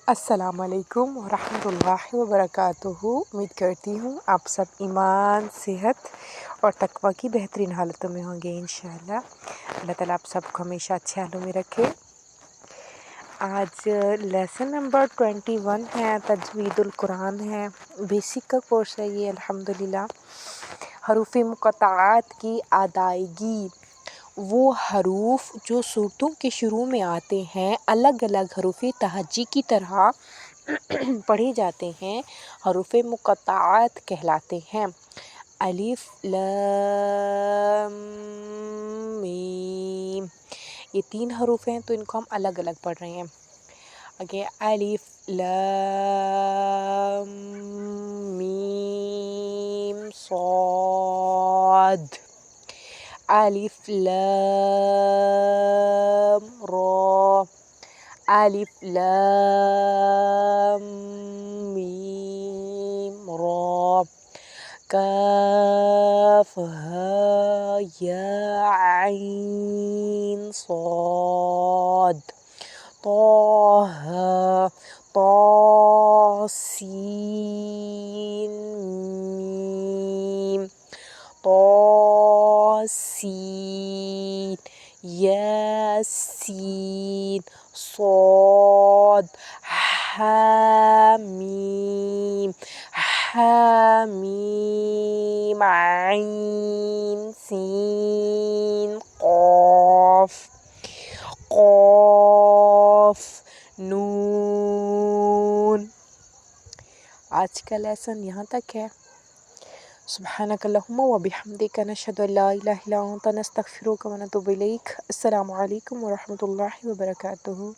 अस्सलामुअलैकुम वरहमतुल्लाहि वबरकातुहू। उम्मीद करती हूँ आप सब ईमान, सेहत और तकवा की बेहतरीन हालतों में होंगे इंशाअल्लाह। अल्लाह ताला आप सबको हमेशा अच्छे हालों में रखे। आज लेसन नंबर 21 है, तजवीदुल कुरान है, बेसिक का कोर्स है ये अल्हम्दुलिल्लाह। हरूफ मुक़त्तआत की अदायगी, वो हरूफ जो सूरतों के शुरू में आते हैं अलग अलग हरूफ तहज्जी की तरह पढ़े जाते हैं, हरूफ मुक़त्तआत कहलाते हैं। अलिफ लाम मीम, ये 3 हरूफ हैं तो इनको हम अलग अलग पढ़ रहे हैं। आगे अलिफ लाम मीम सॉद, अलिफ लाम रा, अलिफ लाम मीम रा, काफ हा या आइन सॉद, ताहा तासीन मीम, तासीन यासीन सॉद, हामीम हामीम आइन सीन क़ाफ, क़ाफ नून। आज का लेसन यहाँ तक है। सुब्हानकल्लाहुम्मा व बिहम्दिका नशहदु अल्ला इलाहा इल्ला अंता नस्तगफिरुका व नतूबु इलैक। अस्सलामु अलैकुम व रहमतुल्लाहि व बरकातुहू।